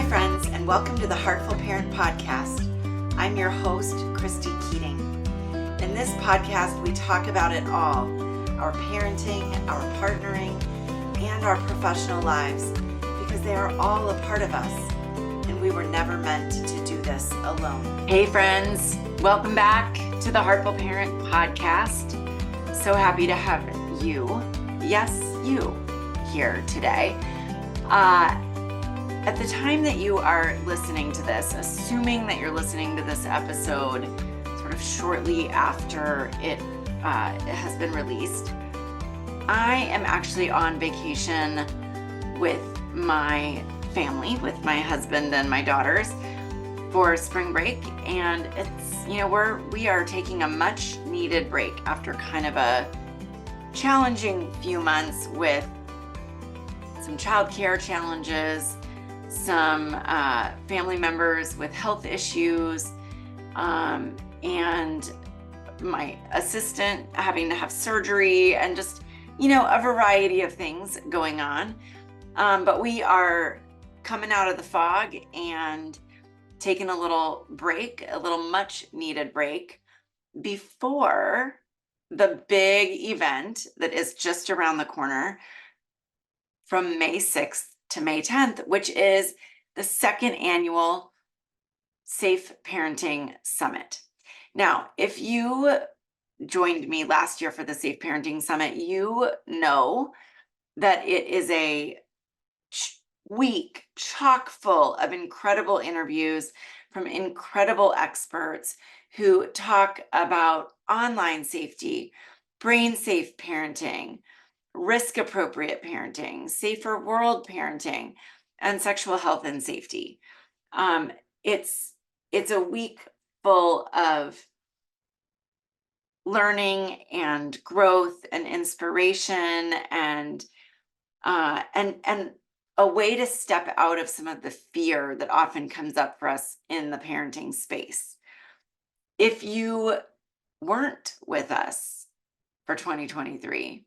Hi friends, and welcome to the Heartful Parent Podcast. I'm your host, Christy Keating. In this podcast, we talk about it all, our parenting, our partnering, and our professional lives, because they are all a part of us, and we were never meant to do this alone. Hey friends, welcome back to the Heartful Parent Podcast. So happy to have you, yes, you, here today. At the time that you are listening to this, assuming that you're listening to this episode sort of shortly after it has been released, I am actually on vacation with my family, with my husband and my daughters for spring break. And it's, we are taking a much needed break after kind of a challenging few months with some childcare challenges, some family members with health issues, and my assistant having to have surgery, and just, a variety of things going on. But we are coming out of the fog and taking a little break, a little much needed break before the big event that is just around the corner from May 6th to May 10th, which is the second annual Safe Parenting Summit. Now, if you joined me last year for the Safe Parenting Summit, you know that it is a week chock full of incredible interviews from incredible experts who talk about online safety, brain safe parenting, risk appropriate parenting, safer world parenting, and sexual health and safety. It's a week full of learning and growth and inspiration and a way to step out of some of the fear that often comes up for us in the parenting space. If you weren't with us for 2023,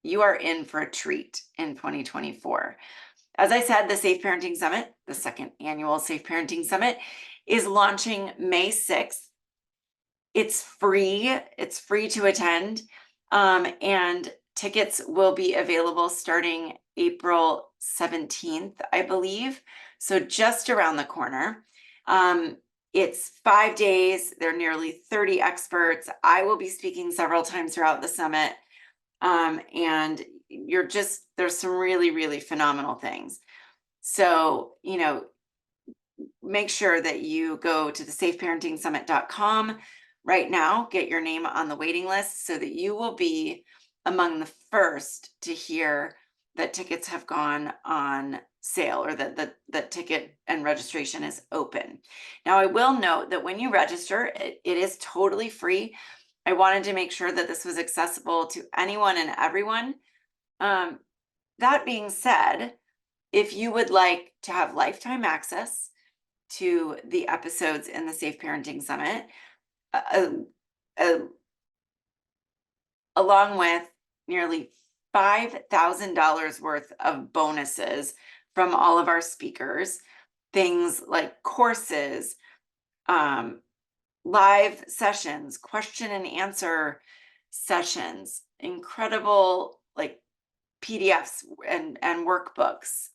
you are in for a treat in 2024. As I said, the Safe Parenting Summit, the second annual Safe Parenting Summit, is launching May 6th. It's free. It's free to attend. And tickets will be available starting April 17th, I believe. So just around the corner. It's 5 days. There are nearly 30 experts. I will be speaking several times throughout the summit. And there's some really, really phenomenal things. So, make sure that you go to the safeparentingsummit.com right now, get your name on the waiting list so that you will be among the first to hear that tickets have gone on sale, or that the ticket and registration is open. Now, I will note that when you register, it is totally free. I wanted to make sure that this was accessible to anyone and everyone. That being said, if you would like to have lifetime access to the episodes in the Safe Parenting Summit, along with nearly $5,000 worth of bonuses from all of our speakers, things like courses, live sessions, question and answer sessions, incredible PDFs and workbooks,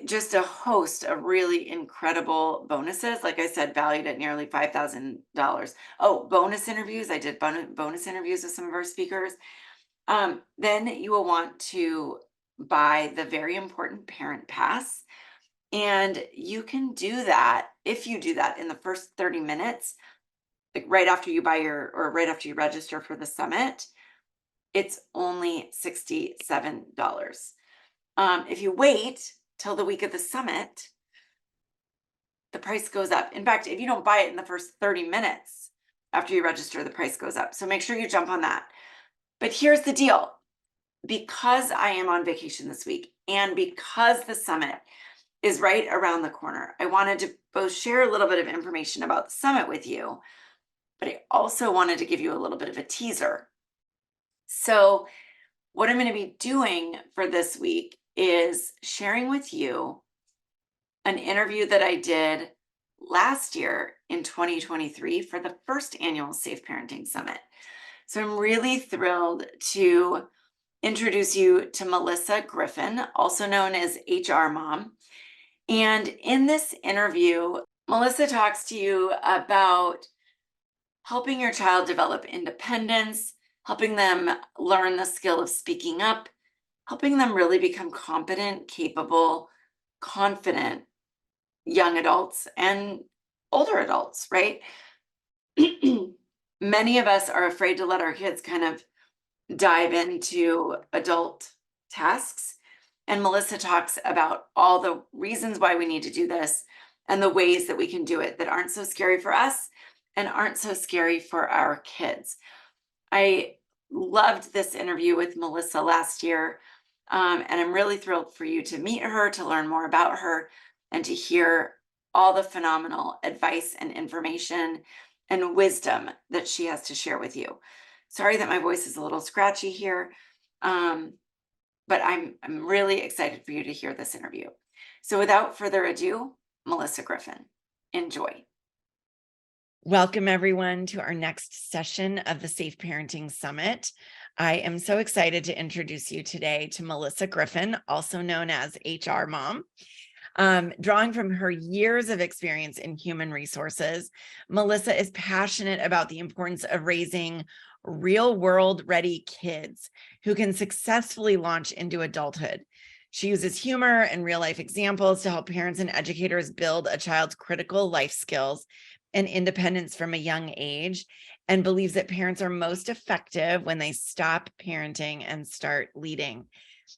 just a host of really incredible bonuses. Like I said, valued at nearly $5,000. Oh, bonus interviews. I did bonus interviews with some of our speakers. Then you will want to buy the very important Parent Pass. And you can do that if you do that in the first 30 minutes, like right after you right after you register for the summit. It's only $67. If you wait till the week of the summit, the price goes up. In fact, if you don't buy it in the first 30 minutes after you register, the price goes up. So make sure you jump on that. But here's the deal. Because I am on vacation this week, and because the summit is right around the corner, I wanted to both share a little bit of information about the summit with you, but I also wanted to give you a little bit of a teaser. So what I'm going to be doing for this week is sharing with you an interview that I did last year in 2023 for the first annual Safe Parenting Summit. So I'm really thrilled to introduce you to Melissa Griffin, also known as HR Mom. And in this interview, Melissa talks to you about helping your child develop independence, helping them learn the skill of speaking up, helping them really become competent, capable, confident young adults and older adults, right? Many of us are afraid to let our kids kind of dive into adult tasks. And Melissa talks about all the reasons why we need to do this and the ways that we can do it that aren't so scary for us and aren't so scary for our kids. I loved this interview with Melissa last year, and I'm really thrilled for you to meet her, to learn more about her, and to hear all the phenomenal advice and information and wisdom that she has to share with you. Sorry that my voice is a little scratchy here, but I'm really excited for you to hear this interview. So without further ado, Melissa Griffin, enjoy. Welcome everyone to our next session of the Safe Parenting Summit. I am so excited to introduce you today to Melissa Griffin, also known as HR Mom. Drawing from her years of experience in human resources, Melissa is passionate about the importance of raising real world ready kids who can successfully launch into adulthood. She uses humor and real life examples to help parents and educators build a child's critical life skills and independence from a young age, and believes that parents are most effective when they stop parenting and start leading.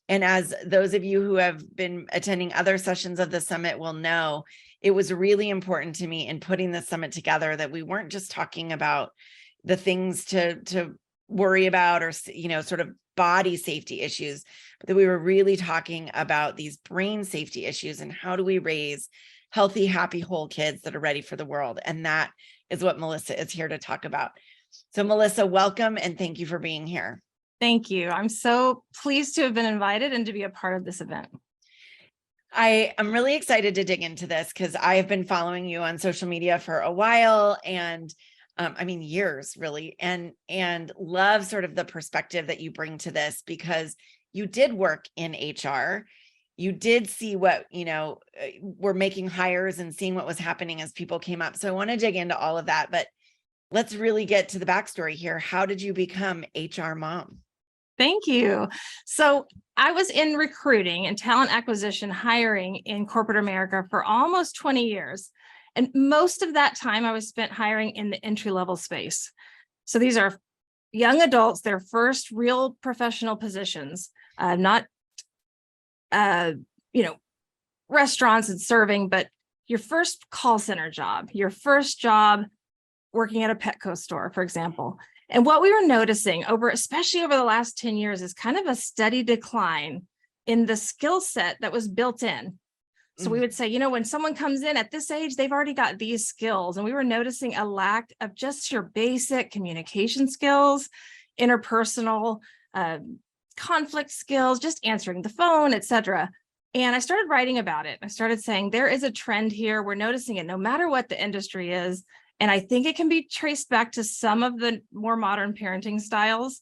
And as those of you who have been attending other sessions of the summit will know, it was really important to me in putting the summit together that we weren't just talking about the things to worry about or, sort of body safety issues, but that we were really talking about these brain safety issues and how do we raise healthy, happy, whole kids that are ready for the world. And that is what Melissa is here to talk about. So Melissa, welcome and thank you for being here. Thank you. I'm so pleased to have been invited and to be a part of this event. I am really excited to dig into this because I have been following you on social media for a while and years really, and love sort of the perspective that you bring to this because you did work in HR. You did see what, we're making hires and seeing what was happening as people came up. So I want to dig into all of that, but let's really get to the backstory here. How did you become HR Mom? Thank you. So I was in recruiting and talent acquisition hiring in corporate America for almost 20 years. And most of that time I was spent hiring in the entry-level space. So these are young adults, their first real professional positions, not restaurants and serving, but your first call center job, your first job working at a Petco store, for example. And what we were noticing especially over the last 10 years is kind of a steady decline in the skill set that was built in. So we would say, when someone comes in at this age, they've already got these skills. And we were noticing a lack of just your basic communication skills, interpersonal conflict skills, just answering the phone, etc. And I started writing about it. I started saying there is a trend here. We're noticing it no matter what the industry is. And I think it can be traced back to some of the more modern parenting styles.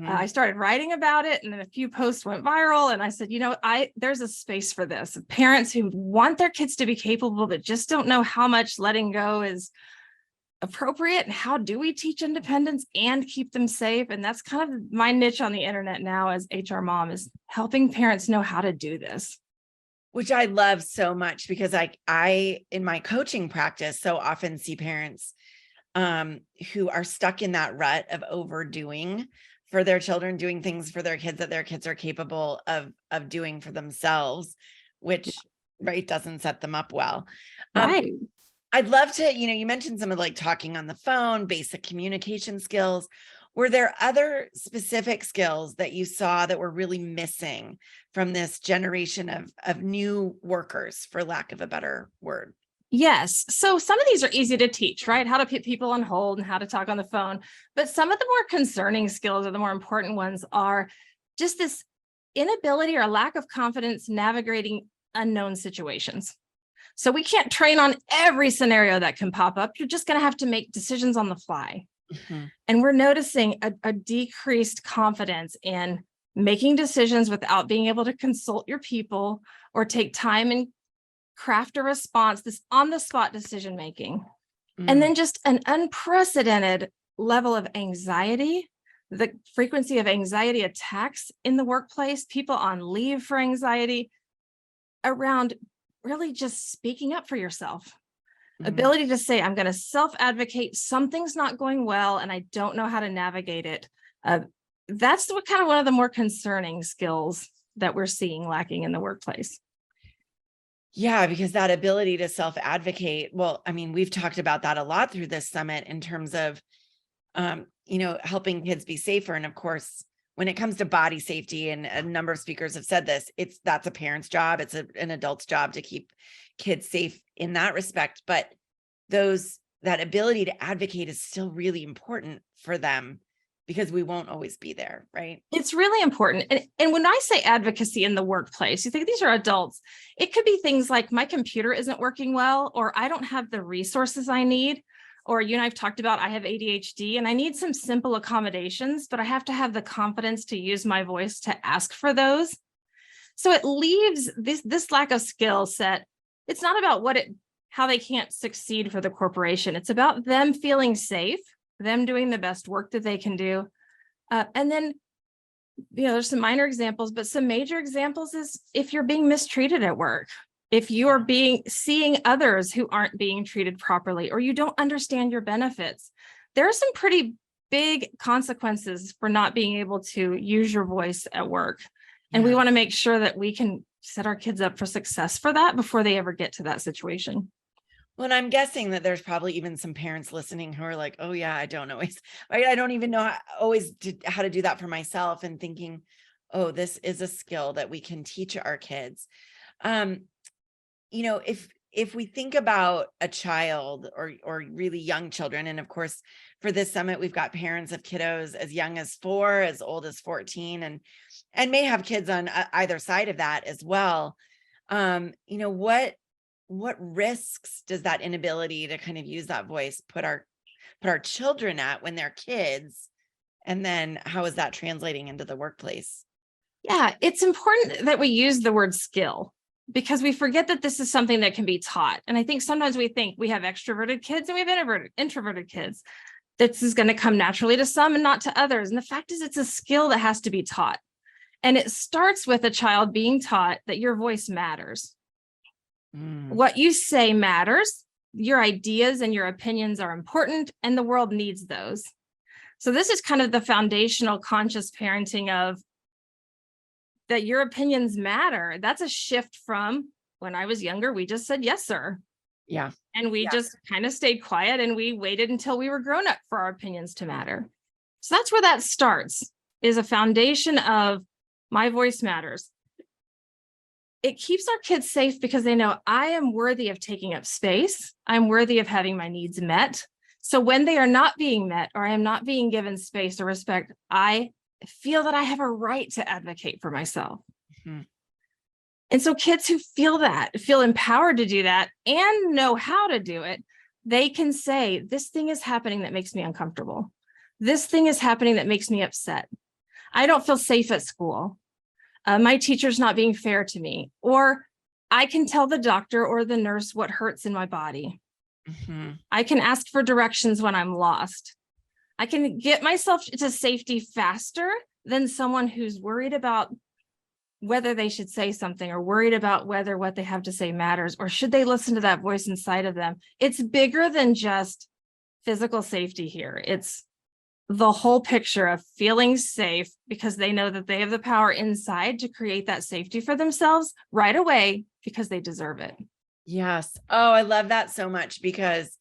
I started writing about it and then a few posts went viral. And I said, there's a space for this. Parents who want their kids to be capable, but just don't know how much letting go is appropriate. And how do we teach independence and keep them safe? And that's kind of my niche on the internet now as HR Mom, is helping parents know how to do this. Which I love so much because I in my coaching practice so often see parents who are stuck in that rut of overdoing for their children, doing things for their kids that their kids are capable of doing for themselves, which doesn't set them up well. Right. I'd love to, you mentioned some of talking on the phone, basic communication skills. Were there other specific skills that you saw that were really missing from this generation of new workers, for lack of a better word? Yes. So some of these are easy to teach, right? How to put people on hold and how to talk on the phone. But some of the more concerning skills, or the more important ones, are just this inability or lack of confidence navigating unknown situations. So we can't train on every scenario that can pop up. You're just going to have to make decisions on the fly. Mhm. And we're noticing a decreased confidence in making decisions without being able to consult your people or take time and craft a response, this on the spot decision making. And then just an unprecedented level of anxiety, the frequency of anxiety attacks in the workplace, people on leave for anxiety around really just speaking up for yourself. Ability to say, I'm going to self-advocate, something's not going well, and I don't know how to navigate it. That's what kind of one of the more concerning skills that we're seeing lacking in the workplace. Yeah, because that ability to self-advocate, well, I mean, we've talked about that a lot through this summit in terms of, helping kids be safer. And of course, when it comes to body safety, and a number of speakers have said this, that's a parent's job. It's an adult's job to keep kids safe in that respect. But that ability to advocate is still really important for them because we won't always be there, right? It's really important. And when I say advocacy in the workplace, you think these are adults. It could be things like my computer isn't working well, or I don't have the resources I need, or you and I've talked about I have ADHD and I need some simple accommodations, but I have to have the confidence to use my voice to ask for those. So it leaves this lack of skill set. It's not about how they can't succeed for the corporation. It's about them feeling safe, them doing the best work that they can do. And then, there's some minor examples, but some major examples is if you're being mistreated at work, if you are seeing others who aren't being treated properly, or you don't understand your benefits, there are some pretty big consequences for not being able to use your voice at work. And we want to make sure that we can set our kids up for success for that before they ever get to that situation. Well, and I'm guessing that there's probably even some parents listening who are like, oh yeah, I don't always, right? I don't even know how to do that for myself, and thinking, oh, this is a skill that we can teach our kids. If we think about a child or really young children, and of course, for this summit, we've got parents of kiddos as young as 4, as old as 14, and may have kids on either side of that as well. What risks does that inability to kind of use that voice put our children at when they're kids? And then how is that translating into the workplace? Yeah, it's important that we use the word skill, because we forget that this is something that can be taught. And I think sometimes we think we have extroverted kids and we have introverted kids. This is going to come naturally to some and not to others. And the fact is, it's a skill that has to be taught. And it starts with a child being taught that your voice matters. What you say matters. Your ideas and your opinions are important, and the world needs those. So this is kind of the foundational conscious parenting of that your opinions matter. That's a shift from when I was younger, we just said, yes, sir. Yeah. And we just kind of stayed quiet and we waited until we were grown up for our opinions to matter. So that's where that starts, is a foundation of my voice matters. It keeps our kids safe because they know I am worthy of taking up space. I'm worthy of having my needs met. So when they are not being met, or I am not being given space or respect, I feel that I have a right to advocate for myself. And so kids who feel empowered to do that and know how to do it, they can say, this thing is happening that makes me uncomfortable. This thing is happening that makes me upset. I don't feel safe at school. My teacher's not being fair to me. Or I can tell the doctor or the nurse what hurts in my body. I can ask for directions when I'm lost. I can get myself to safety faster than someone who's worried about whether they should say something, or worried about whether what they have to say matters, or should they listen to that voice inside of them. It's bigger than just physical safety here. It's the whole picture of feeling safe because they know that they have the power inside to create that safety for themselves right away because they deserve it. Yes. Oh, I love that so much, because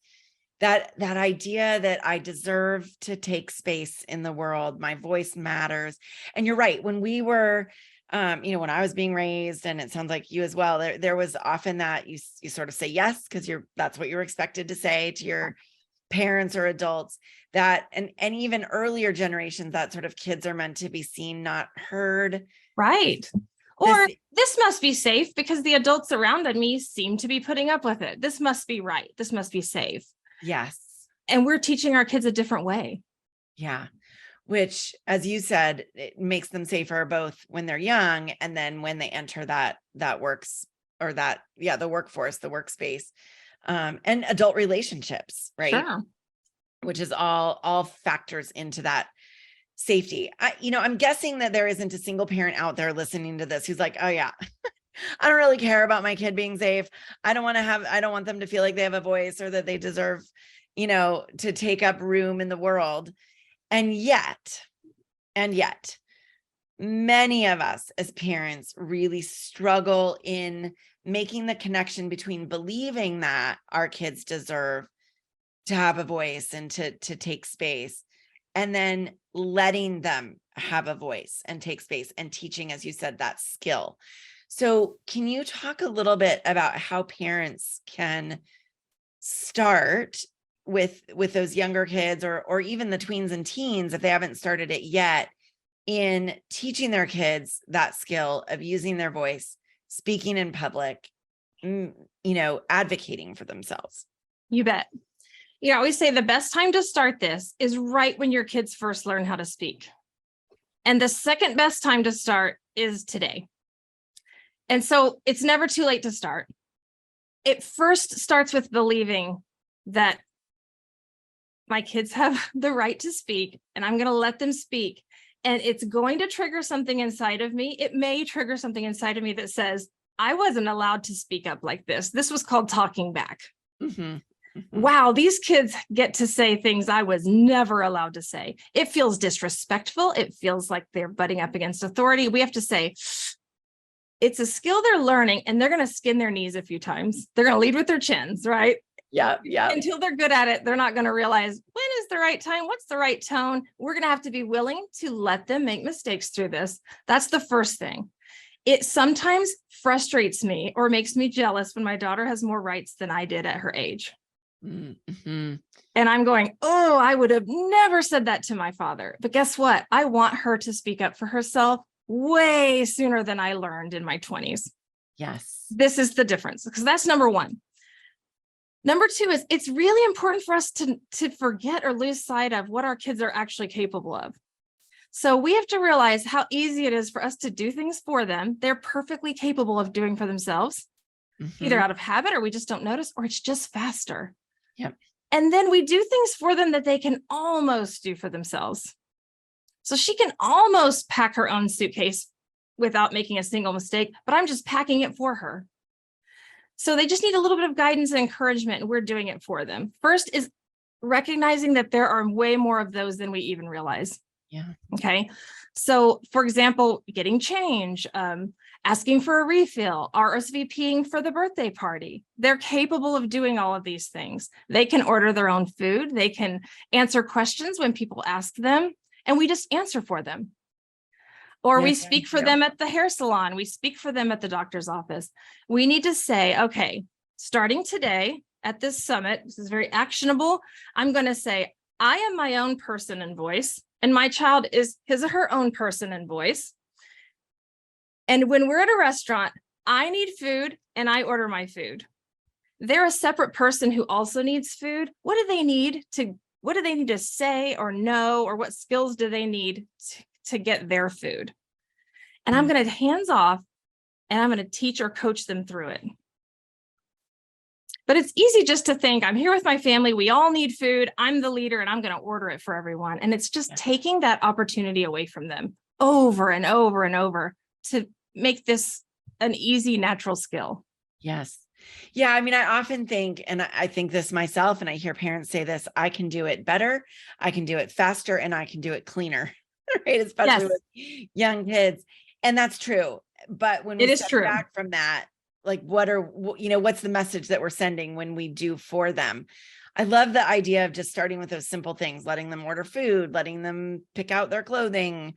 that idea that I deserve to take space in the world, my voice matters. And you're right. When we were, when I was being raised, and it sounds like you as well, there was often that you sort of say yes, because that's what you're expected to say to your parents or adults. That and even earlier generations, that sort of kids are meant to be seen, not heard. Right. Or this must be safe because the adults around me seem to be putting up with it. This must be right. This must be safe. Yes. And we're teaching our kids a different way. Yeah. Which, as you said, it makes them safer both when they're young and then when they enter the workforce, the workspace, and adult relationships, right? Sure. Which is all factors into that safety. I'm guessing that there isn't a single parent out there listening to this who's like, oh yeah, I don't really care about my kid being safe. I don't want them to feel like they have a voice or that they deserve, to take up room in the world. And yet, many of us as parents really struggle in making the connection between believing that our kids deserve to have a voice and to take space, and then letting them have a voice and take space and teaching, as you said, that skill. So can you talk a little bit about how parents can start with those younger kids or even the tweens and teens, if they haven't started it yet, in teaching their kids that skill of using their voice, speaking in public, advocating for themselves? You bet. I always say the best time to start this is right when your kids first learn how to speak. And the second best time to start is today. And so it's never too late to start. It first starts with believing that my kids have the right to speak and I'm going to let them speak. And it's going to trigger something inside of me. It may trigger something inside of me that says, I wasn't allowed to speak up like this. This was called talking back. Mm-hmm. Mm-hmm. Wow, these kids get to say things I was never allowed to say. It feels disrespectful. It feels like they're butting up against authority. We have to say, it's a skill they're learning and they're going to skin their knees a few times. They're going to lead with their chins, right? Yeah. Until they're good at it, they're not going to realize when is the right time? What's the right tone? We're going to have to be willing to let them make mistakes through this. That's the first thing. It sometimes frustrates me or makes me jealous when my daughter has more rights than I did at her age. Mm-hmm. And I'm going, oh, I would have never said that to my father. But guess what? I want her to speak up for herself way sooner than I learned in my 20s. Yes. This is the difference, because that's number one. Number two is it's really important for us to forget or lose sight of what our kids are actually capable of. So we have to realize how easy it is for us to do things for them they're perfectly capable of doing for themselves, either out of habit or we just don't notice, or it's just faster. Yep. And then we do things for them that they can almost do for themselves. So she can almost pack her own suitcase without making a single mistake, but I'm just packing it for her. So they just need a little bit of guidance and encouragement, and we're doing it for them. First is recognizing that there are way more of those than we even realize. Yeah. Okay. So, for example, getting change, asking for a refill, RSVPing for the birthday party. They're capable of doing all of these things. They can order their own food. They can answer questions when people ask them, and we just answer for them. Or we speak for them at the hair salon. We speak for them at the doctor's office. We need to say, okay, starting today at this summit, this is very actionable. I'm going to say, I am my own person and voice, and my child is his or her own person and voice. And when we're at a restaurant, I need food and I order my food. They're a separate person who also needs food. What do they need to say or know, or what skills do they need to get their food? And I'm going to hands off and I'm going to teach or coach them through it. But it's easy just to think I'm here with my family. We all need food. I'm the leader and I'm going to order it for everyone. And it's just taking that opportunity away from them over and over and over to make this an easy, natural skill. Yes. Yeah. I mean, I often think, and I think this myself, and I hear parents say this, I can do it better. I can do it faster, and I can do it cleaner, right? Especially with young kids. And that's true. But when we step back from that, like what's the message that we're sending when we do for them? I love the idea of just starting with those simple things, letting them order food, letting them pick out their clothing.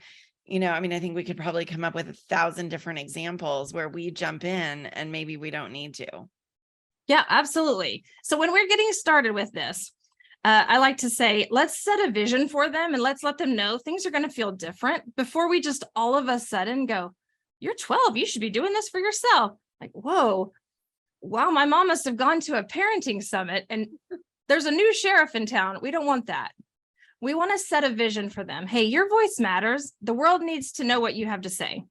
I mean, I think we could probably come up with 1,000 different examples where we jump in and maybe we don't need to. Yeah, absolutely. So when we're getting started with this, I like to say, let's set a vision for them and let's let them know things are going to feel different before we just all of a sudden go, you're 12. You should be doing this for yourself. Like, whoa, wow, my mom must have gone to a parenting summit and there's a new sheriff in town. We don't want that. We want to set a vision for them. Hey, your voice matters. The world needs to know what you have to say.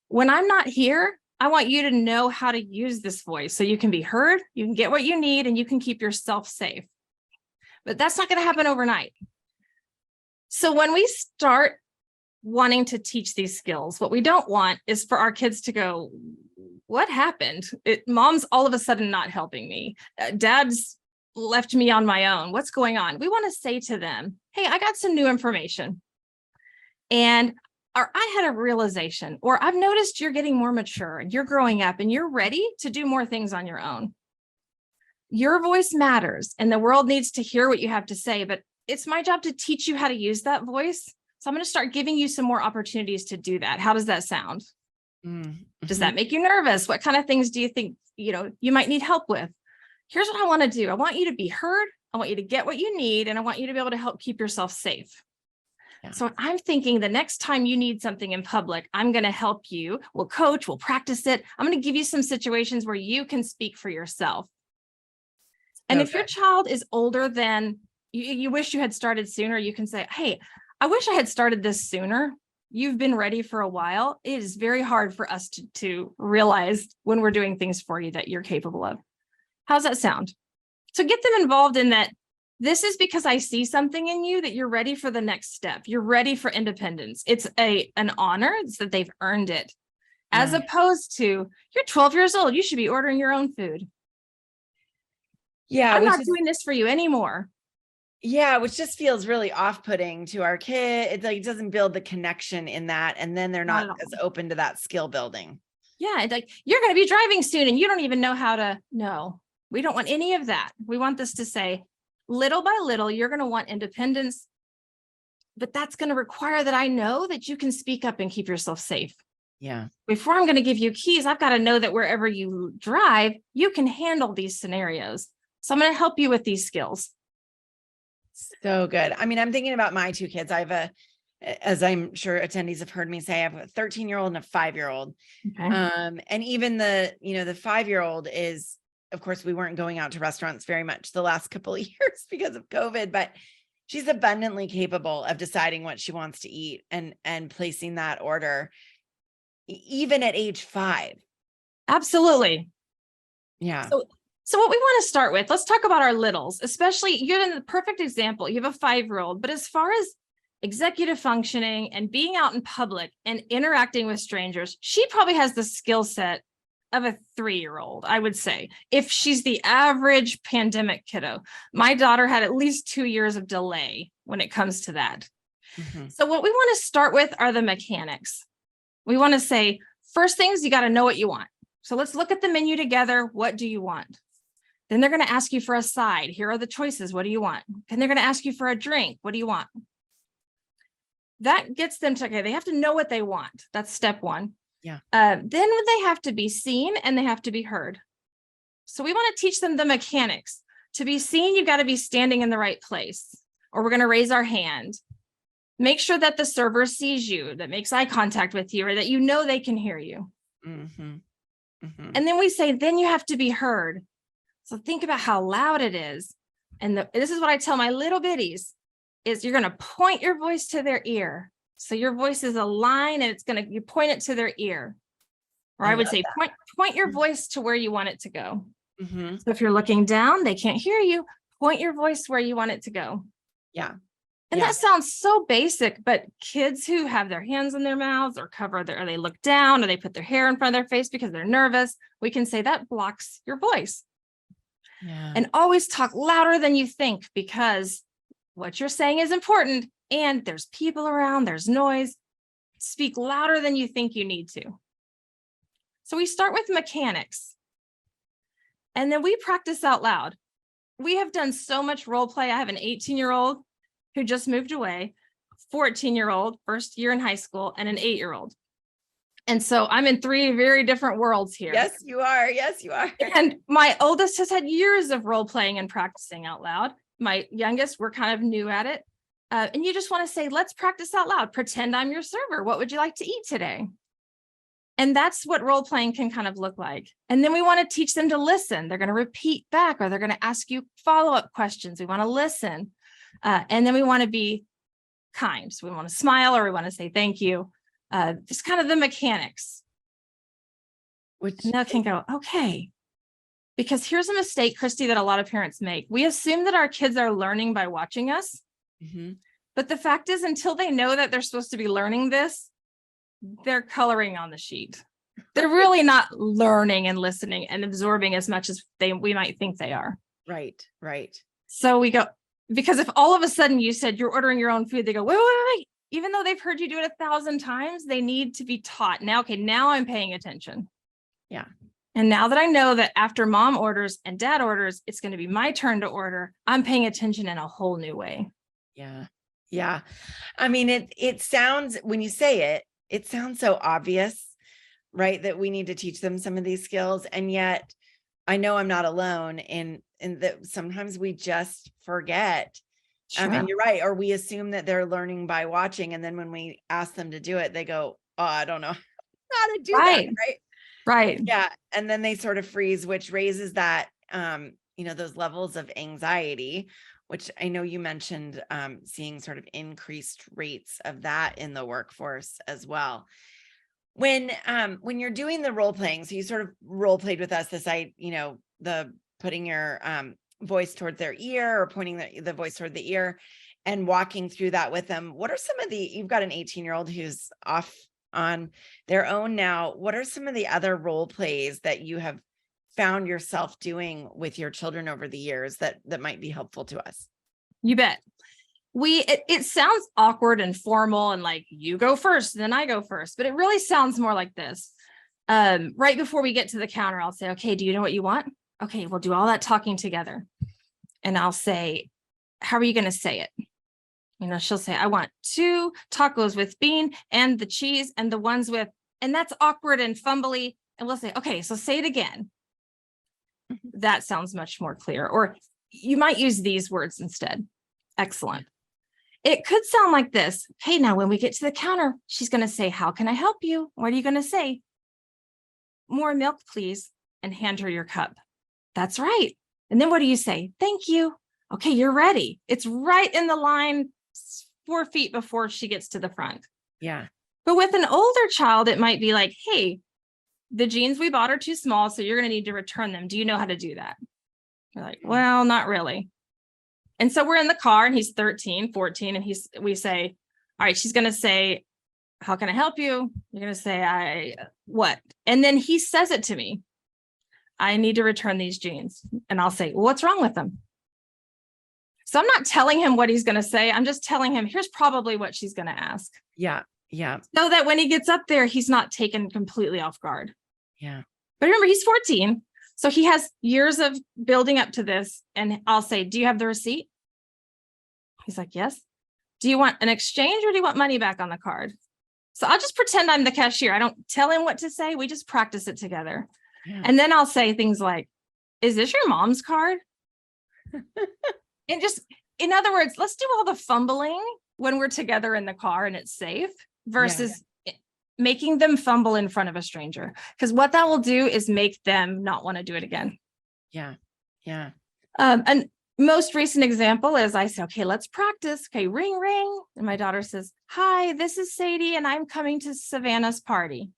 When I'm not here, I want you to know how to use this voice so you can be heard, you can get what you need, and you can keep yourself safe. But that's not going to happen overnight. So when we start wanting to teach these skills, what we don't want is for our kids to go, what happened? Mom's all of a sudden not helping me. Dad's left me on my own. What's going on? We want to say to them, hey, I got some new information. Or I had a realization, or I've noticed you're getting more mature and you're growing up and you're ready to do more things on your own. Your voice matters and the world needs to hear what you have to say, but it's my job to teach you how to use that voice. So I'm going to start giving you some more opportunities to do that. How does that sound? Mm-hmm. Does that make you nervous? What kind of things do you think, you might need help with? Here's what I want to do. I want you to be heard. I want you to get what you need. And I want you to be able to help keep yourself safe. Yeah. So I'm thinking the next time you need something in public, I'm going to help you. We'll coach, we'll practice it. I'm going to give you some situations where you can speak for yourself. And if your child is older than you wish you had started sooner, you can say, hey, I wish I had started this sooner. You've been ready for a while. It is very hard for us to realize when we're doing things for you that you're capable of. How's that sound? So get them involved in that. This is because I see something in you that you're ready for the next step. You're ready for independence. It's an honor. It's that they've earned it. As opposed to, you're 12 years old. You should be ordering your own food. Yeah. I'm not doing this for you anymore. Yeah, which just feels really off-putting to our kid. It's like it doesn't build the connection in that. And then they're not as open to that skill building. Yeah, it's like you're going to be driving soon and you don't even know how to. No, we don't want any of that. We want this to say, little by little, you're going to want independence, but that's going to require that I know that you can speak up and keep yourself safe. Yeah. Before I'm going to give you keys, I've got to know that wherever you drive, you can handle these scenarios. So I'm going to help you with these skills. So good. I mean, I'm thinking about my two kids. As I'm sure attendees have heard me say, I have a 13-year-old and a 5-year-old. Okay. And even the 5-year-old is, of course, we weren't going out to restaurants very much the last couple of years because of COVID, but she's abundantly capable of deciding what she wants to eat and placing that order, even at age 5. Absolutely. Yeah. So what we want to start with, let's talk about our littles, especially you're in the perfect example. You have a 5-year-old, but as far as executive functioning and being out in public and interacting with strangers, she probably has the skill set of a 3-year-old, I would say, if she's the average pandemic kiddo. My daughter had at least 2 years of delay when it comes to that. Mm-hmm. So what we want to start with are the mechanics. We want to say, first things, you got to know what you want. So let's look at the menu together. What do you want? Then they're going to ask you for a side. Here are the choices. What do you want? And they're going to ask you for a drink. What do you want? That gets them to, okay, they have to know what they want. That's step one. Yeah. Then they have to be seen and they have to be heard. So we want to teach them the mechanics. To be seen, you've got to be standing in the right place, or we're going to raise our hand. Make sure that the server sees you, that makes eye contact with you, or that you know they can hear you. Mm-hmm. Mm-hmm. And then we say, then you have to be heard. So think about how loud it is. And this is what I tell my little bitties, is you're going to point your voice to their ear. So your voice is a line and you point it to their ear. Or I would say, point your voice to where you want it to go. Mm-hmm. So if you're looking down, they can't hear you. Point your voice where you want it to go. Yeah. And that sounds so basic, but kids who have their hands in their mouths or or they look down or they put their hair in front of their face because they're nervous, we can say that blocks your voice. Yeah. And always talk louder than you think, because what you're saying is important and there's people around, there's noise. Speak louder than you think you need to. So we start with mechanics and then we practice out loud. We have done so much role play. I have an 18-year-old who just moved away, 14-year-old, first year in high school, and an 8-year-old. And so I'm in 3 very different worlds here. Yes, you are. Yes, you are. And my oldest has had years of role playing and practicing out loud. My youngest, we're kind of new at it. And you just want to say, let's practice out loud. Pretend I'm your server. What would you like to eat today? And that's what role playing can kind of look like. And then we want to teach them to listen. They're going to repeat back, or they're going to ask you follow-up questions. We want to listen. And then we want to be kind. So we want to smile, or we want to say thank you. Just kind of the mechanics. Which And they can go, okay. Because here's a mistake, Christy, that a lot of parents make. We assume that our kids are learning by watching us. Mhm. But the fact is, until they know that they're supposed to be learning this, they're coloring on the sheet. They're really not learning and listening and absorbing as much as we might think they are. Right. So we go, because if all of a sudden you said you're ordering your own food, they go, wait. Even though they've heard you do it 1,000 times, they need to be taught. Now, okay, now I'm paying attention. Yeah. And now that I know that after mom orders and dad orders, it's going to be my turn to order, I'm paying attention in a whole new way. Yeah. I mean, it sounds, when you say it sounds so obvious, right? That we need to teach them some of these skills. And yet I know I'm not alone in that sometimes we just forget. Sure. And you're right. Or we assume that they're learning by watching. And then when we ask them to do it, they go, oh, I don't know how to do that. Right. Right. Yeah. And then they sort of freeze, which raises that, those levels of anxiety, which I know you mentioned, seeing sort of increased rates of that in the workforce as well. When you're doing the role playing, so you sort of role played with us this, the putting your voice toward their ear, or pointing the voice toward the ear and walking through that with them. What are some of you've got an 18-year-old who's off on their own now. What are some of the other role plays that you have found yourself doing with your children over the years that might be helpful to us? You bet. It sounds awkward and formal and like you go first, then I go first, but it really sounds more like this. Right before we get to the counter, I'll say, okay, do you know what you want? Okay, we'll do all that talking together. And I'll say, how are you going to say it? She'll say, I want 2 tacos with bean and the cheese and the ones with, and that's awkward and fumbly. And we'll say, okay, so say it again. That sounds much more clear. Or you might use these words instead. Excellent. It could sound like this. Okay, now when we get to the counter, she's going to say, how can I help you? What are you going to say? More milk, please. And hand her your cup. That's right. And then what do you say? Thank you. Okay, you're ready. It's right in the line 4 feet before she gets to the front. Yeah. But with an older child, it might be like, hey, the jeans we bought are too small, so you're going to need to return them. Do you know how to do that? You're like, well, not really. And so we're in the car and he's 13, 14, and we say, all right, she's going to say, how can I help you? You're going to say, what? And then he says it to me. I need to return these jeans. And I'll say, well, what's wrong with them? So I'm not telling him what he's going to say. I'm just telling him, here's probably what she's going to ask. Yeah. So that when he gets up there, he's not taken completely off guard. Yeah. But remember, he's 14. So he has years of building up to this. And I'll say, do you have the receipt? He's like, yes. Do you want an exchange or do you want money back on the card? So I'll just pretend I'm the cashier. I don't tell him what to say. We just practice it together. Yeah. And then I'll say things like, is this your mom's card? And just, in other words, let's do all the fumbling when we're together in the car and it's safe versus making them fumble in front of a stranger. Because what that will do is make them not want to do it again. Yeah. And most recent example is I say, okay, let's practice. Okay, ring, ring. And my daughter says, hi, this is Sadie, and I'm coming to Savannah's party.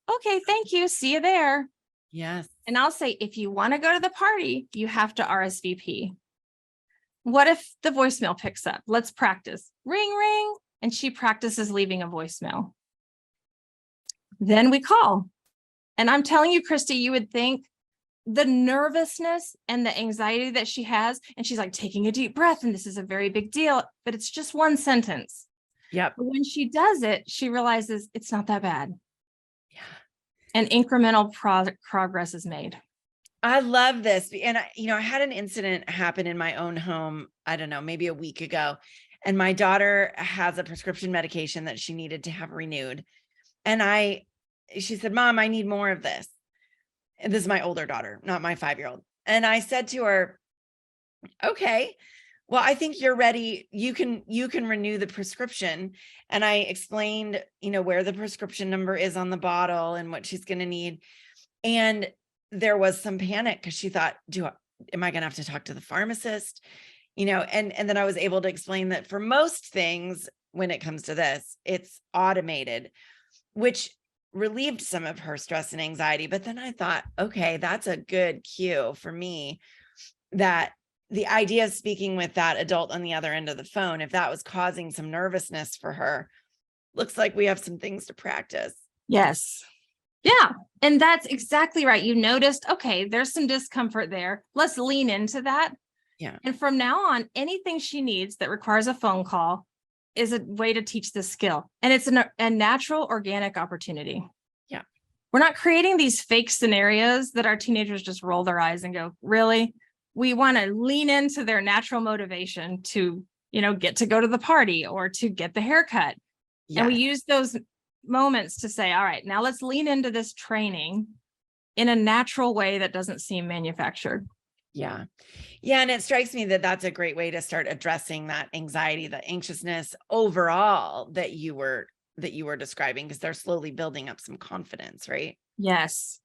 Okay, thank you. See you there. Yes. And I'll say, if you want to go to the party, you have to RSVP. What if the voicemail picks up? Let's practice. Ring, ring. And she practices leaving a voicemail. Then we call. And I'm telling you, Christy, you would think the nervousness and the anxiety that she has, and she's like taking a deep breath, and this is a very big deal, but it's just one sentence. Yep. But when she does it, she realizes it's not that bad. Yeah. And incremental progress is made. I love this. And I had an incident happen in my own home, I don't know, maybe a week ago. And my daughter has a prescription medication that she needed to have renewed. And she said, Mom, I need more of this. And this is my older daughter, not my 5-year-old. And I said to her, okay, well, I think you're ready. You can renew the prescription. And I explained, where the prescription number is on the bottle and what she's going to need. And there was some panic because she thought, am I going to have to talk to the pharmacist? And then I was able to explain that for most things, when it comes to this, it's automated, which relieved some of her stress and anxiety. But then I thought, okay, that's a good cue for me, that the idea of speaking with that adult on the other end of the phone, if that was causing some nervousness for her, looks like we have some things to practice. Yes. Yeah. And that's exactly right. You noticed, okay, there's some discomfort there. Let's lean into that. Yeah. And from now on, anything she needs that requires a phone call is a way to teach this skill. And it's a natural, organic opportunity. Yeah. We're not creating these fake scenarios that our teenagers just roll their eyes and go, really? We want to lean into their natural motivation to, get to go to the party or to get the haircut. Yes. And we use those moments to say, all right, now let's lean into this training in a natural way that doesn't seem manufactured. Yeah. Yeah. And it strikes me that that's a great way to start addressing that anxiety, the anxiousness overall that you were describing, because they're slowly building up some confidence, right? Yes.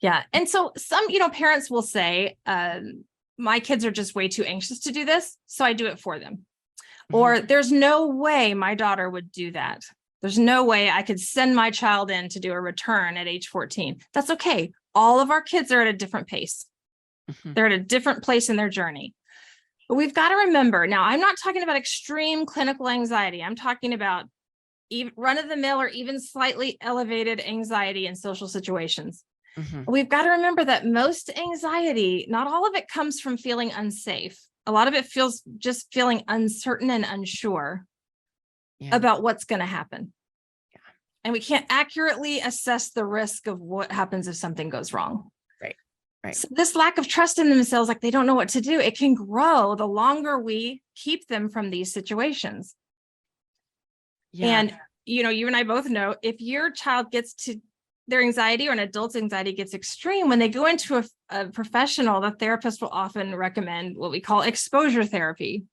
Yeah. And so some, parents will say, my kids are just way too anxious to do this, so I do it for them. Mm-hmm. Or there's no way my daughter would do that. There's no way I could send my child in to do a return at age 14. That's okay. All of our kids are at a different pace. Mm-hmm. They're at a different place in their journey. But we've got to remember, now I'm not talking about extreme clinical anxiety. I'm talking about even run-of-the-mill or even slightly elevated anxiety in social situations. Mm-hmm. We've got to remember that most anxiety, not all of it comes from feeling unsafe. A lot of it feels just feeling uncertain and unsure about what's going to happen. Yeah. And we can't accurately assess the risk of what happens if something goes wrong. Right. So this lack of trust in themselves, like they don't know what to do, it can grow the longer we keep them from these situations. Yeah. And, you and I both know, if your child gets to their anxiety or an adult's anxiety gets extreme, when they go into a professional, the therapist will often recommend what we call exposure therapy.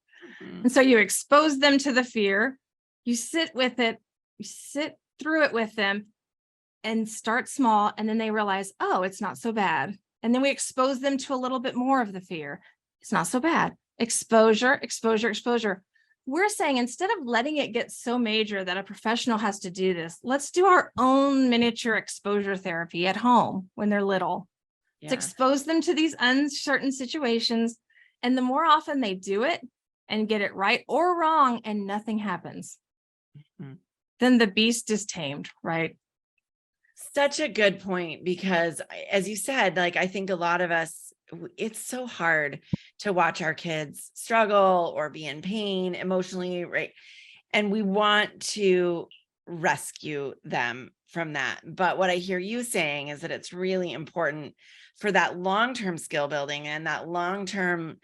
Mm-hmm. And so you expose them to the fear, you sit with it, you sit through it with them and start small. And then they realize, oh, it's not so bad. And then we expose them to a little bit more of the fear. It's not so bad. Exposure, exposure, exposure. We're saying, instead of letting it get so major that a professional has to do this, let's do our own miniature exposure therapy at home when they're little. Yeah. Let's expose them to these uncertain situations. And the more often they do it and get it right or wrong and nothing happens, Mm-hmm. then the beast is tamed, right? Such a good point, because as you said, like, I think a lot of us, it's so hard to watch our kids struggle or be in pain emotionally, right? And we want to rescue them from that. But what I hear you saying is that it's really important for that long-term skill building and that long-term,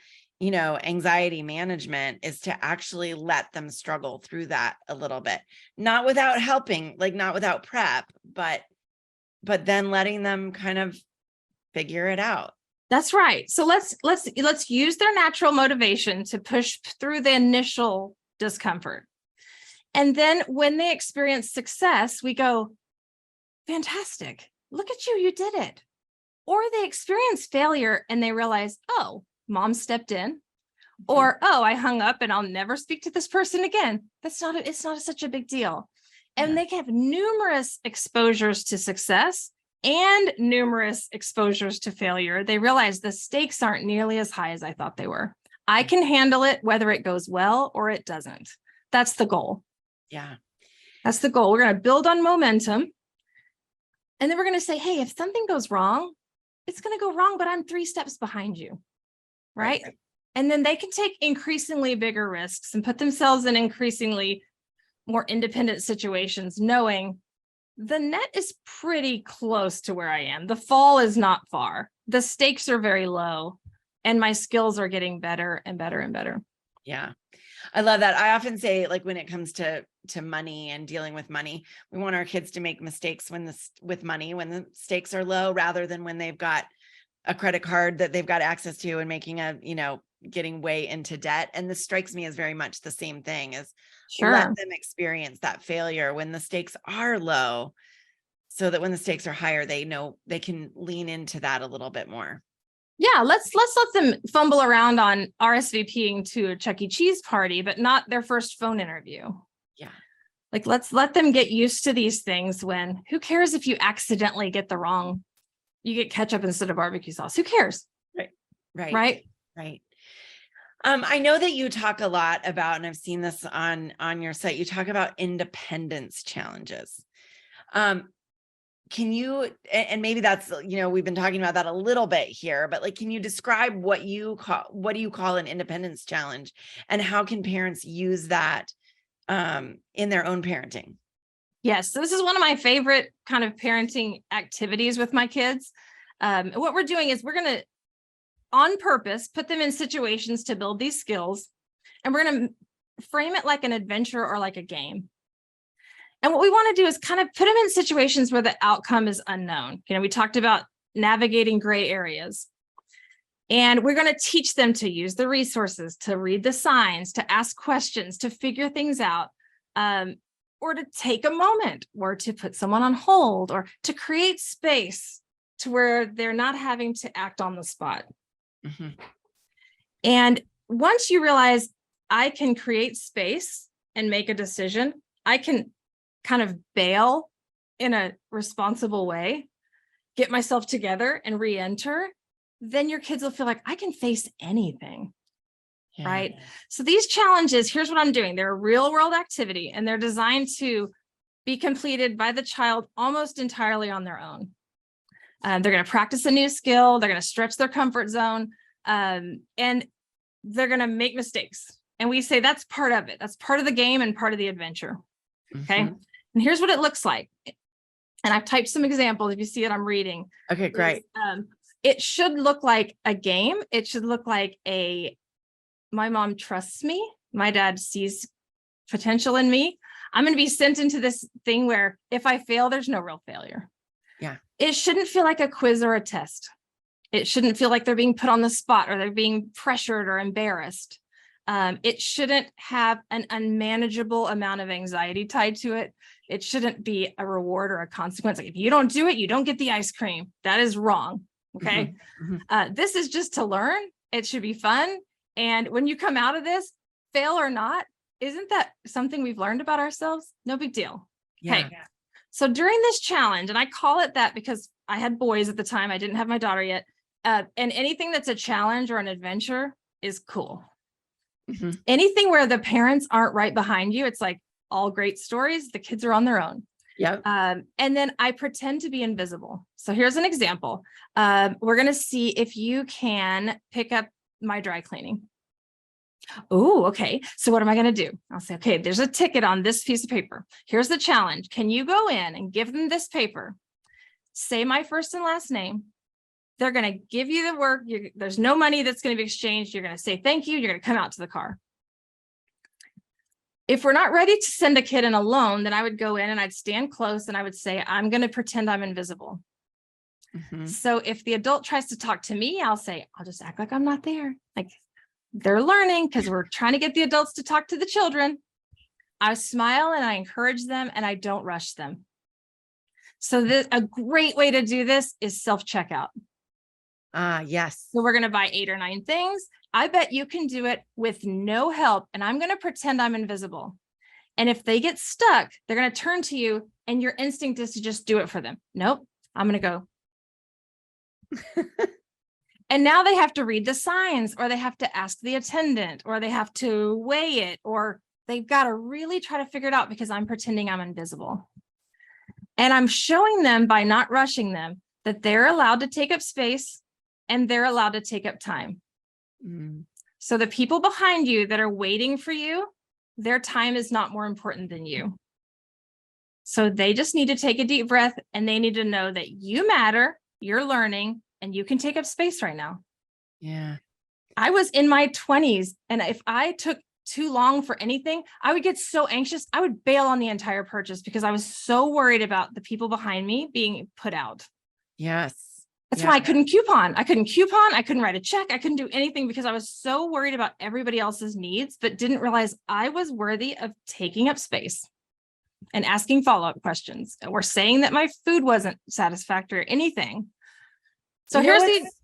anxiety management, is to actually let them struggle through that a little bit, not without helping, like not without prep, but then letting them kind of figure it out. That's right. So let's use their natural motivation to push through the initial discomfort. And then when they experience success, we go, fantastic. Look at you, you did it. Or they experience failure and they realize, oh, mom stepped in, or, oh, I hung up and I'll never speak to this person again. It's not such a big deal. And they can have numerous exposures to success and numerous exposures to failure. They realize the stakes aren't nearly as high as I thought they were. I can handle it, whether it goes well or it doesn't. That's the goal. Yeah. That's the goal. We're going to build on momentum. And then we're going to say, hey, if something goes wrong, it's going to go wrong, but I'm 3 steps behind you. Right? And then they can take increasingly bigger risks and put themselves in increasingly more independent situations, knowing the net is pretty close to where I am. The fall is not far. The stakes are very low and my skills are getting better and better and better. Yeah. I love that. I often say, like, when it comes to money and dealing with money, we want our kids to make mistakes with money, when the stakes are low, rather than when they've got a credit card that they've got access to and making a, getting way into debt. And this strikes me as very much the same thing, as Sure. let them experience that failure when the stakes are low, so that when the stakes are higher, they know they can lean into that a little bit more. Yeah, let's let them fumble around on RSVPing to a Chuck E. Cheese party, but not their first phone interview. Yeah. Like, let's let them get used to these things. When who cares if you accidentally get you get ketchup instead of barbecue sauce? Who cares? Right. I know that you talk a lot about, and I've seen this on your site, you talk about independence challenges. Can you, and maybe that's, we've been talking about that a little bit here, but like, can you describe what do you call an independence challenge, and how can parents use that in their own parenting? Yes. So this is one of my favorite kind of parenting activities with my kids. What we're doing is we're going to, on purpose, put them in situations to build these skills, and we're going to frame it like an adventure or like a game. And what we want to do is kind of put them in situations where the outcome is unknown. We talked about navigating gray areas, and we're going to teach them to use the resources, to read the signs, to ask questions, to figure things out, or to take a moment, or to put someone on hold, or to create space to where they're not having to act on the spot. Mm-hmm. And once you realize I can create space and make a decision, I can kind of bail in a responsible way, get myself together and re-enter, then your kids will feel like I can face anything. Yeah. Right. So these challenges, here's what I'm doing. They're a real world activity, and they're designed to be completed by the child almost entirely on their own. They're going to practice a new skill. They're going to stretch their comfort zone, and they're going to make mistakes. And we say that's part of it. That's part of the game and part of the adventure. Okay. Mm-hmm. And here's what it looks like. And I've typed some examples. If you see it, I'm reading. Okay, great. It should look like a game. It should look like my mom trusts me. My dad sees potential in me. I'm going to be sent into this thing where if I fail, there's no real failure. Yeah. It shouldn't feel like a quiz or a test. It shouldn't feel like they're being put on the spot or they're being pressured or embarrassed. It shouldn't have an unmanageable amount of anxiety tied to it. It shouldn't be a reward or a consequence. Like, if you don't do it, you don't get the ice cream. That is wrong. Okay. Mm-hmm. This is just to learn. It should be fun. And when you come out of this, fail or not, isn't that something we've learned about ourselves? No big deal. Yeah. Okay. So during this challenge, and I call it that because I had boys at the time, I didn't have my daughter yet. And anything that's a challenge or an adventure is cool. Mm-hmm. Anything where the parents aren't right behind you, it's like all great stories. The kids are on their own. Yep. And then I pretend to be invisible. So here's an example. We're going to see if you can pick up my dry cleaning. Oh, okay. So what am I going to do? I'll say, okay, there's a ticket on this piece of paper. Here's the challenge. Can you go in and give them this paper? Say my first and last name. They're going to give you the work. There's no money that's going to be exchanged. You're going to say thank you. You're going to come out to the car. If we're not ready to send a kid in alone, then I would go in and I'd stand close and I would say, I'm going to pretend I'm invisible. Mm-hmm. So if the adult tries to talk to me, I'll say, I'll just act like I'm not there. Like, they're learning because we're trying to get the adults to talk to the children. I smile and I encourage them and I don't rush them. So a great way to do this is self-checkout. Yes. So we're going to buy 8 or 9 things. I bet you can do it with no help. And I'm going to pretend I'm invisible. And if they get stuck, they're going to turn to you and your instinct is to just do it for them. Nope. I'm going to go. And now they have to read the signs, or they have to ask the attendant, or they have to weigh it, or they've got to really try to figure it out because I'm pretending I'm invisible. And I'm showing them by not rushing them that they're allowed to take up space and they're allowed to take up time. Mm. So the people behind you that are waiting for you, their time is not more important than you. So they just need to take a deep breath and they need to know that you matter, you're learning, and you can take up space right now. Yeah. I was in my 20s, and if I took too long for anything, I would get so anxious. I would bail on the entire purchase because I was so worried about the people behind me being put out. Yes. That's why I couldn't coupon. I couldn't write a check. I couldn't do anything because I was so worried about everybody else's needs, but didn't realize I was worthy of taking up space and asking follow-up questions or saying that my food wasn't satisfactory or anything. So You know here's what's-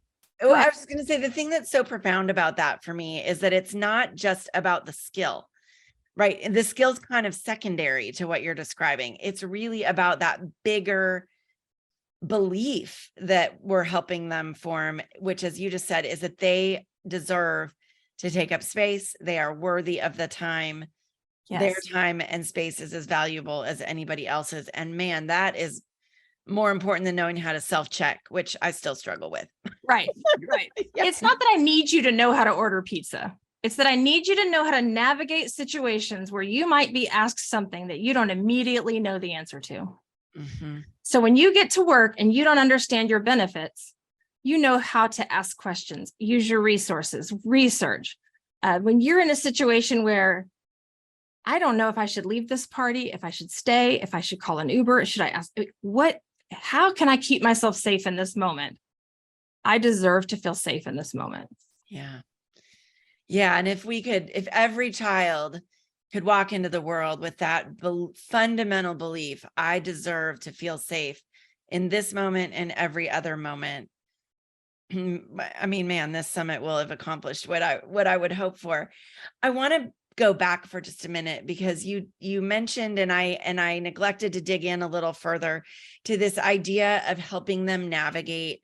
Oh, I was just going to say the thing that's so profound about that for me is that it's not just about the skill, right? And the skill's kind of secondary to what you're describing. It's really about that bigger belief that we're helping them form, which, as you just said, is that they deserve to take up space. They are worthy of the time. Yes. Their time and space is as valuable as anybody else's. And man, that is more important than knowing how to self-check, which I still struggle with. Right. Yeah. It's not that I need you to know how to order pizza. It's that I need you to know how to navigate situations where you might be asked something that you don't immediately know the answer to. Mhm. So when you get to work and you don't understand your benefits, you know how to ask questions, use your resources, research. When you're in a situation where I don't know if I should leave this party, if I should stay, if I should call an Uber, should I ask how can I keep myself safe in this moment? I deserve to feel safe in this moment. Yeah. Yeah. And if every child could walk into the world with that fundamental belief, I deserve to feel safe in this moment and every other moment. I mean, man, this summit will have accomplished what I would hope for. I want to go back for just a minute because you mentioned, and I neglected to dig in a little further to this idea of helping them navigate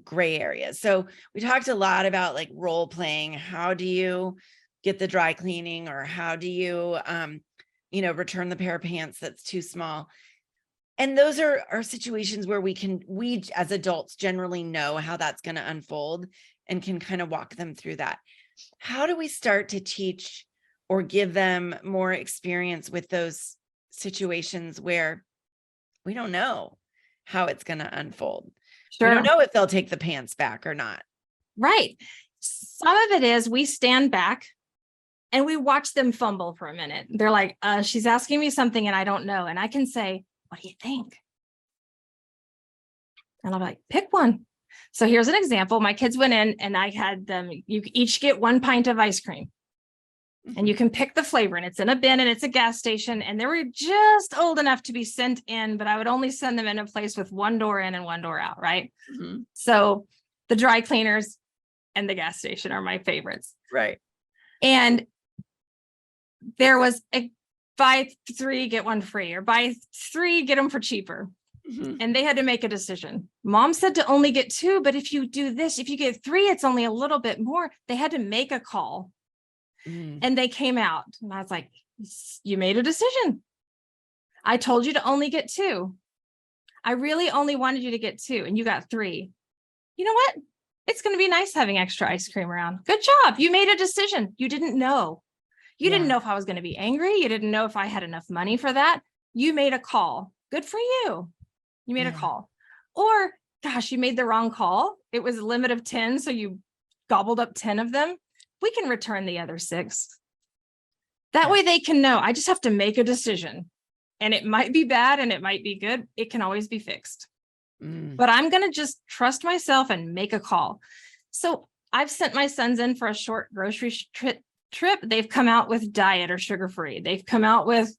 gray areas. So we talked a lot about like role playing. How do you get the dry cleaning, or how do you, return the pair of pants that's too small? And those are situations where we as adults generally know how that's going to unfold and can kind of walk them through that. How do we start to teach or give them more experience with those situations where we don't know how it's going to unfold? Sure. We don't know if they'll take the pants back or not. Right. Some of it is we stand back and we watch them fumble for a minute. They're like, she's asking me something and I don't know. And I can say, what do you think? And I'll be like, pick one. So here's an example. My kids went in and I had them, you each get 1 pint of ice cream. And you can pick the flavor, and it's in a bin and it's a gas station. And they were just old enough to be sent in, but I would only send them in a place with 1 door in and 1 door out. Right. Mm-hmm. So the dry cleaners and the gas station are my favorites. Right. And there was a buy 3, get 1 free, or buy 3, get them for cheaper. Mm-hmm. And they had to make a decision. Mom said to only get 2, but if you do this, if you get 3, it's only a little bit more. They had to make a call. And they came out and I was like, you made a decision. I told you to only get 2. I really only wanted you to get 2 and you got 3. You know what? It's going to be nice having extra ice cream around. Good job. You made a decision. You didn't know. You didn't know if I was going to be angry. You didn't know if I had enough money for that. You made a call. Good for you. You made a call. Or gosh, you made the wrong call. It was a limit of 10. So you gobbled up 10 of them. We can return the other 6. That way they can know I just have to make a decision, and it might be bad and it might be good. It can always be fixed, but I'm going to just trust myself and make a call. So I've sent my sons in for a short grocery trip. They've come out with diet or sugar-free. They've come out with,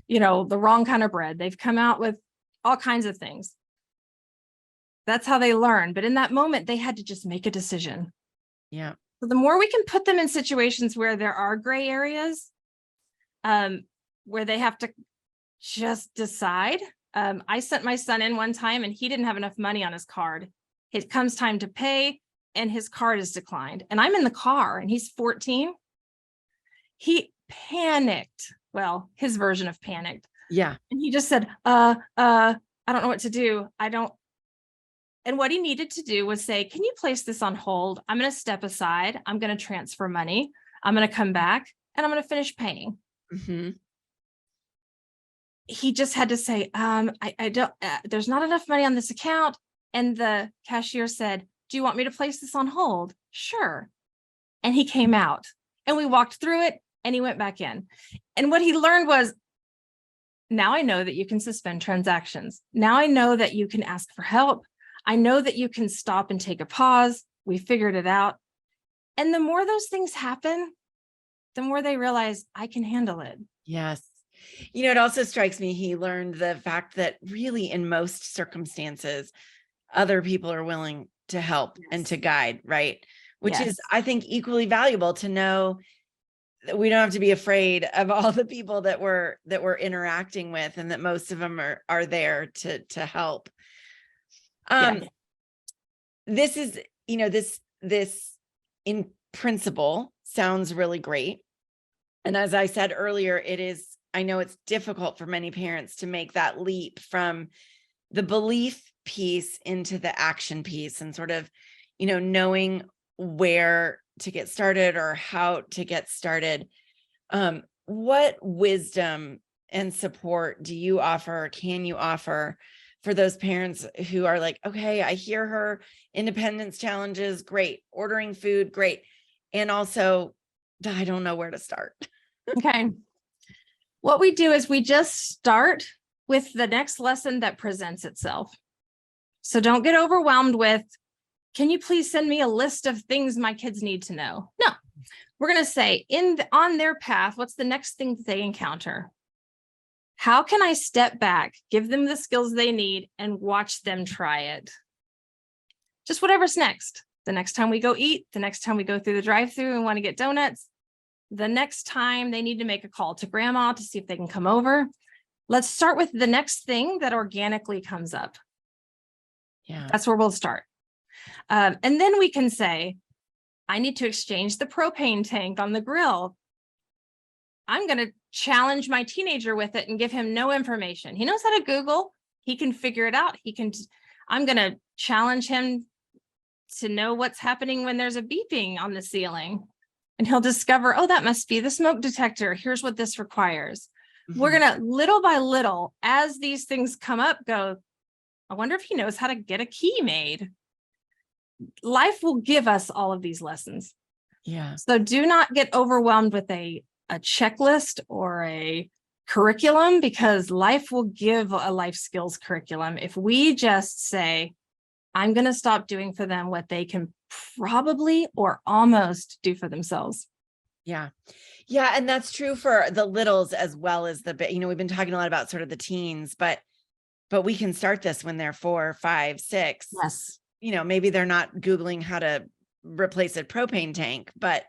the wrong kind of bread. They've come out with all kinds of things. That's how they learn. But in that moment, they had to just make a decision. Yeah. So the more we can put them in situations where there are gray areas, where they have to just decide. I sent my son in one time and he didn't have enough money on his card. It comes time to pay and his card is declined. And I'm in the car and he's 14. He panicked. Well, his version of panicked. Yeah. And he just said, I don't know what to do. And what he needed to do was say, can you place this on hold? I'm going to step aside. I'm going to transfer money. I'm going to come back and I'm going to finish paying. Mm-hmm. He just had to say, I don't, there's not enough money on this account. And the cashier said, do you want me to place this on hold? Sure. And he came out and we walked through it and he went back in. And what he learned was, now I know that you can suspend transactions. Now I know that you can ask for help. I know that you can stop and take a pause. We figured it out. And the more those things happen, the more they realize I can handle it. Yes. It also strikes me, he learned the fact that really in most circumstances, other people are willing to help and to guide, right? Which is, I think, equally valuable to know that we don't have to be afraid of all the people that we're interacting with, and that most of them are there to help. This is, this in principle sounds really great. And as I said earlier, I know it's difficult for many parents to make that leap from the belief piece into the action piece, and sort of, knowing where to get started or how to get started. What wisdom and support do you offer, or can you offer, for those parents who are like, okay, I hear her independence challenges, great. Ordering food, great. And also, I don't know where to start. Okay. What we do is we just start with the next lesson that presents itself. So don't get overwhelmed with, can you please send me a list of things my kids need to know? No, we're going to say on their path, what's the next thing that they encounter? How can I step back, give them the skills they need, and watch them try it? Just whatever's next. The next time we go eat, the next time we go through the drive-thru and want to get donuts, the next time they need to make a call to grandma to see if they can come over. Let's start with the next thing that organically comes up. Yeah, that's where we'll start. And then we can say, I need to exchange the propane tank on the grill. I'm going to challenge my teenager with it and give him no information. He knows how to Google. He can figure it out. I'm going to challenge him to know what's happening when there's a beeping on the ceiling. And he'll discover, oh, that must be the smoke detector. Here's what this requires. Mm-hmm. We're going to, little by little, as these things come up, go, I wonder if he knows how to get a key made. Life will give us all of these lessons. Yeah. So do not get overwhelmed with a checklist or a curriculum, because life will give a life skills curriculum. If we just say, I'm going to stop doing for them what they can probably or almost do for themselves. Yeah. Yeah. And that's true for the littles as well as we've been talking a lot about sort of the teens, but we can start this when they're 4, 5, 6. Yes. Maybe they're not Googling how to replace a propane tank, but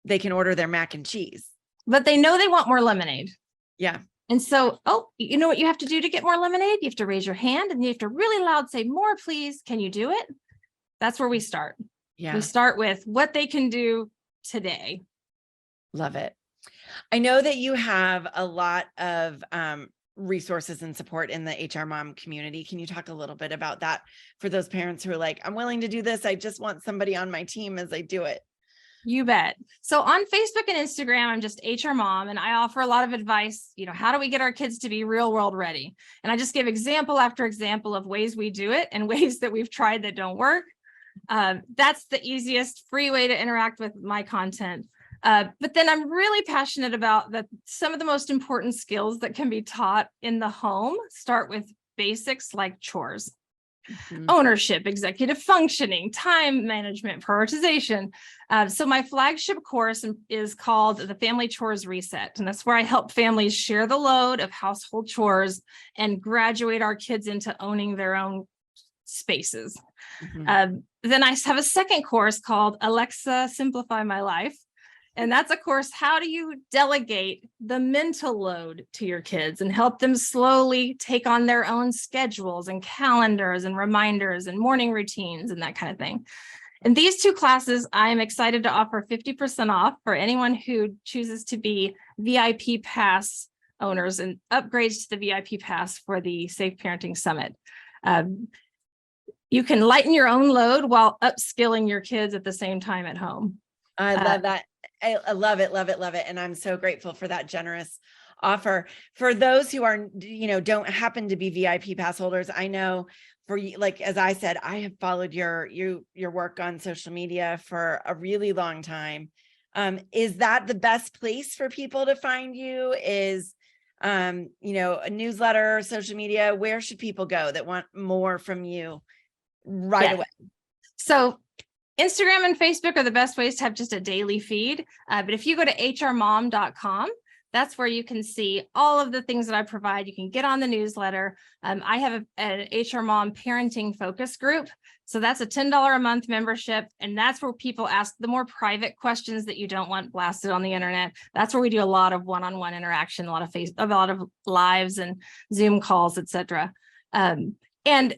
they can order their mac and cheese. But they know they want more lemonade. Yeah. And so, you know what you have to do to get more lemonade? You have to raise your hand and you have to really loud say, more, please. Can you do it? That's where we start. Yeah. We start with what they can do today. Love it. I know that you have a lot of resources and support in the HR mom community. Can you talk a little bit about that for those parents who are like, I'm willing to do this. I just want somebody on my team as I do it. You bet. So on Facebook and Instagram, I'm just HR mom, and I offer a lot of advice. How do we get our kids to be real world ready? And I just give example after example of ways we do it and ways that we've tried that don't work. That's the easiest free way to interact with my content. But then I'm really passionate about that. Some of the most important skills that can be taught in the home start with basics like chores. Mm-hmm. Ownership, executive functioning, time management, prioritization. So my flagship course is called the Family Chores Reset. And that's where I help families share the load of household chores and graduate our kids into owning their own spaces. Mm-hmm. Then I have a second course called Alexa, Simplify My Life. And that's, of course, how do you delegate the mental load to your kids and help them slowly take on their own schedules and calendars and reminders and morning routines and that kind of thing. And these two classes, I'm excited to offer 50% off for anyone who chooses to be VIP Pass owners and upgrades to the VIP Pass for the Safe Parenting Summit. You can lighten your own load while upskilling your kids at the same time at home. I love that. I love it, love it, love it. And I'm so grateful for that generous offer. For those who are, don't happen to be VIP pass holders, I know for you, like, as I said, I have followed your work on social media for a really long time. Is that the best place for people to find you? Is, a newsletter, social media? Where should people go that want more from you right away. So Instagram and Facebook are the best ways to have just a daily feed. But if you go to hrmom.com, that's where you can see all of the things that I provide. You can get on the newsletter. I have an HR Mom parenting focus group. So that's a $10 a month membership. And that's where people ask the more private questions that you don't want blasted on the internet. That's where we do a lot of one-on-one interaction, a lot of lives and Zoom calls, etc. And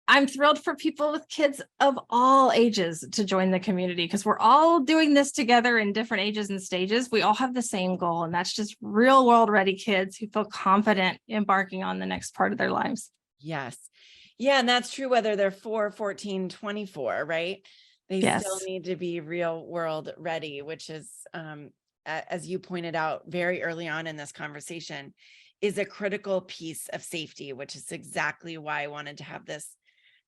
I'm thrilled for people with kids of all ages to join the community because we're all doing this together in different ages and stages. We all have the same goal, and that's just real world ready kids who feel confident embarking on the next part of their lives. Yes. Yeah. And that's true whether they're 4, 14, 24, right? They still need to be real world ready, which is, as you pointed out very early on in this conversation, is a critical piece of safety, which is exactly why I wanted to have this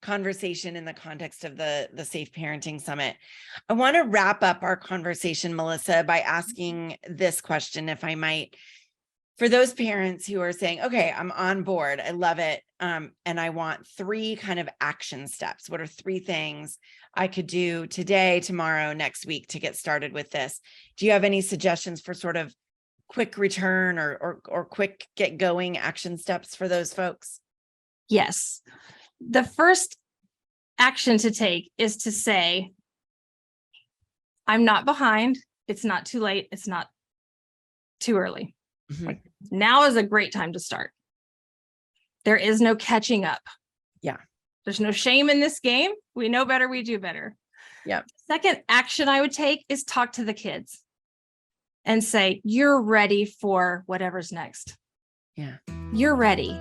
conversation in the context of the Safe Parenting Summit. I want to wrap up our conversation, Melissa, by asking this question, if I might, for those parents who are saying, okay, I'm on board, I love it, and I want 3 kind of action steps. What are 3 things I could do today, tomorrow, next week to get started with this? Do you have any suggestions for sort of quick return or quick get going action steps for those folks? Yes. The first action to take is to say, I'm not behind. It's not too late. It's not too early. Mm-hmm. Like, now is a great time to start. There is no catching up. Yeah. There's no shame in this game. We know better. We do better. Yeah. Second action I would take is talk to the kids and say, you're ready for whatever's next. Yeah. You're ready.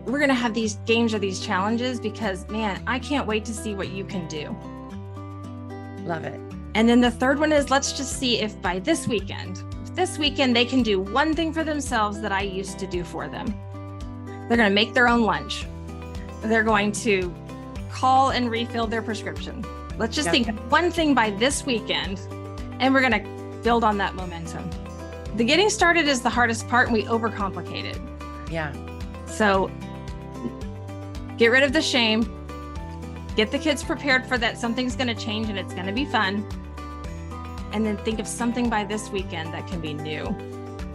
We're going to have these games or these challenges because, man, I can't wait to see what you can do. Love it. And then the third one is, let's just see if by this weekend they can do one thing for themselves that I used to do for them. They're going to make their own lunch. They're going to call and refill their prescription. Let's just think of one thing by this weekend, and we're going to build on that momentum. The getting started is the hardest part, and we overcomplicate it. Yeah. So get rid of the shame, get the kids prepared for that something's going to change and it's going to be fun. And then think of something by this weekend that can be new.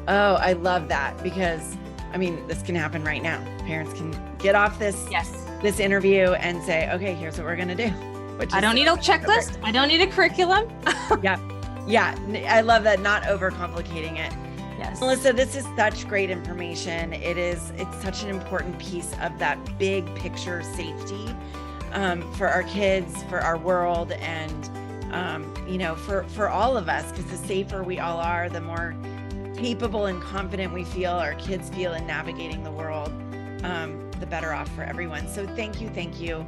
Oh, I love that, because I mean, this can happen right now. Parents can get off this interview and say, okay, here's what we're going to do. I don't need a checklist. I don't need a curriculum. Yeah. I love that. Not overcomplicating it. Yes. Melissa, this is such great information. It's such an important piece of that big picture safety for our kids, for our world, and for all of us, because the safer we all are, the more capable and confident we feel, our kids feel in navigating the world, the better off for everyone. So thank you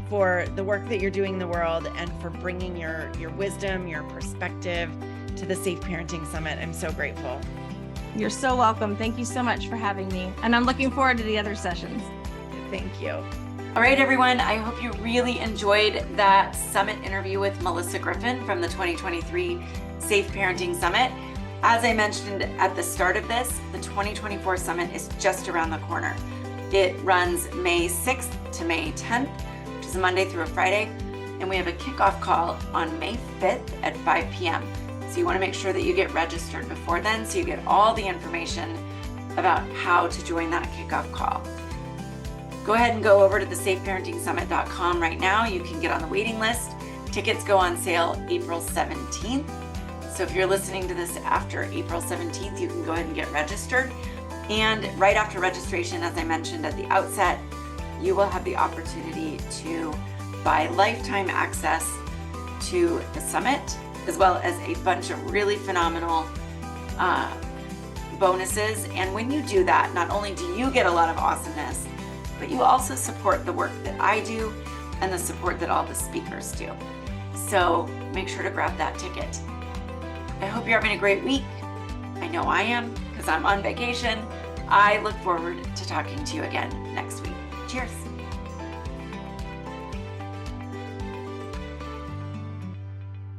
for the work that you're doing in the world and for bringing your wisdom, your perspective to the Safe Parenting Summit. I'm so grateful. You're so welcome. Thank you so much for having me. And I'm looking forward to the other sessions. Thank you. All right, everyone. I hope you really enjoyed that summit interview with Melissa Griffin from the 2023 Safe Parenting Summit. As I mentioned at the start of this, the 2024 summit is just around the corner. It runs May 6th to May 10th, which is a Monday through a Friday. And we have a kickoff call on May 5th at 5 p.m. So you want to make sure that you get registered before then so you get all the information about how to join that kickoff call. Go ahead and go over to the safeparentingsummit.com right now. You can get on the waiting list. Tickets go on sale April 17th. So if you're listening to this after April 17th, you can go ahead and get registered. And right after registration, as I mentioned at the outset, you will have the opportunity to buy lifetime access to the summit, as well as a bunch of really phenomenal bonuses. And when you do that, not only do you get a lot of awesomeness, but you also support the work that I do and the support that all the speakers do. So make sure to grab that ticket. I hope you're having a great week. I know I am, because I'm on vacation. I look forward to talking to you again next week. Cheers.